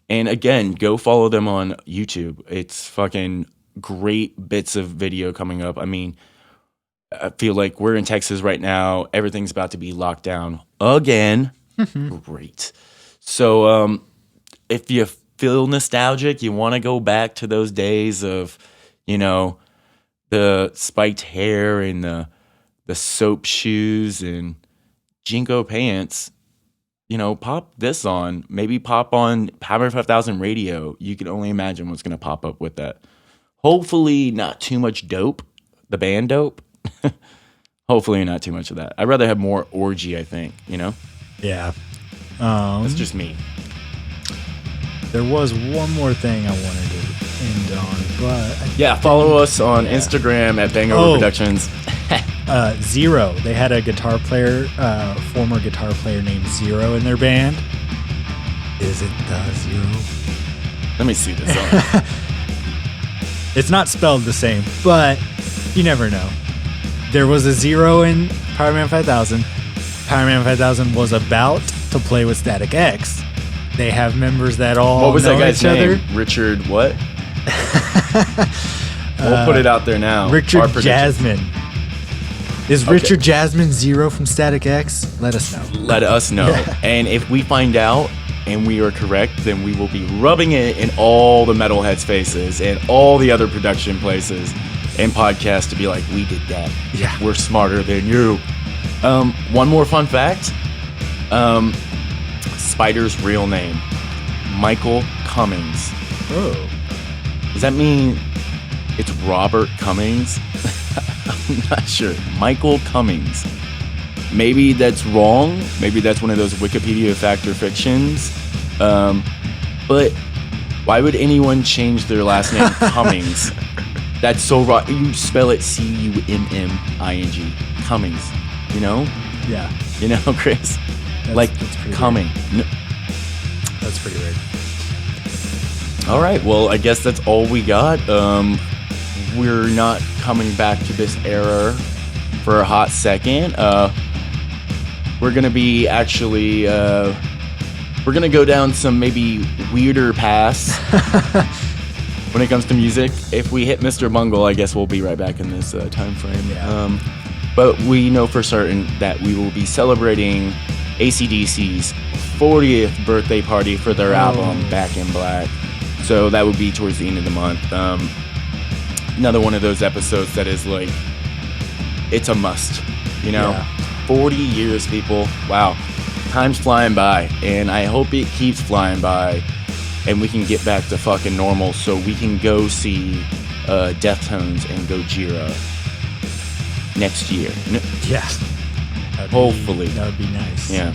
And again, go follow them on YouTube. It's fucking great bits of video coming up. I mean, I feel like we're in Texas right now. Everything's about to be locked down again. Great. So if you feel nostalgic, you want to go back to those days of, the spiked hair and the soap shoes and Jinko pants, pop this on. Maybe pop on Power 5000 radio. You can only imagine what's going to pop up with that. Hopefully not too much dope, the band dope. Hopefully not too much of that. I'd rather have more orgy, I think, Yeah. That's just me. There was one more thing I wanted to end on, but follow us on Instagram at BANGover Productions. Zero. They had a guitar player, former guitar player named Zero in their band. Is it the Zero? Let me see this song. It's not spelled the same, but you never know. There was a Zero in Powerman 5000. Powerman 5000 was about to play with Static X. They have members that all what was know that guy's each name? other. Richard what? We'll put it out there now. Richard Jasmine. Is Richard Jasmine Zero from Static X? Let us know. Let us know. And if we find out and we are correct, then we will be rubbing it in all the metalheads' faces and all the other production places and podcasts to be like, we did that. Yeah. We're smarter than you. One more fun fact. Spider's real name, Michael Cummings. Oh. Does that mean it's Robert Cummings? I'm not sure. Michael Cummings. Maybe that's wrong. Maybe that's one of those Wikipedia fact or fictions. But why would anyone change their last name Cummings? That's so wrong. You spell it Cumming. Cummings. Yeah. Chris? That's coming. No. That's pretty weird. All right. Well, I guess that's all we got. We're not coming back to this era for a hot second. We're going to be actually... we're going to go down some maybe weirder paths when it comes to music. If we hit Mr. Bungle, I guess we'll be right back in this time frame. Yeah. But we know for certain that we will be celebrating AC/DC's 40th birthday party for their album Back in Black. So that would be towards the end of the month. Another one of those episodes that is like, it's a must, you know? Yeah. 40 years, people. Wow. Time's flying by, and I hope it keeps flying by, and we can get back to fucking normal so we can go see Deftones and Gojira next year. Yeah. Hopefully. That would be nice. Yeah.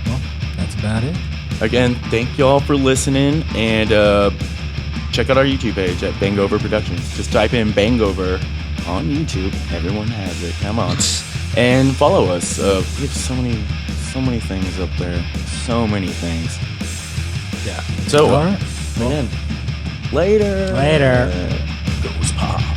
Well, that's about it. Again, thank y'all for listening, and check out our YouTube page at BANGover Productions. Just type in BANGover on YouTube. Everyone has it. Come on. And follow us. We have so many things up there. So many things. Yeah. So, all right. again, later. Later. Goes pop.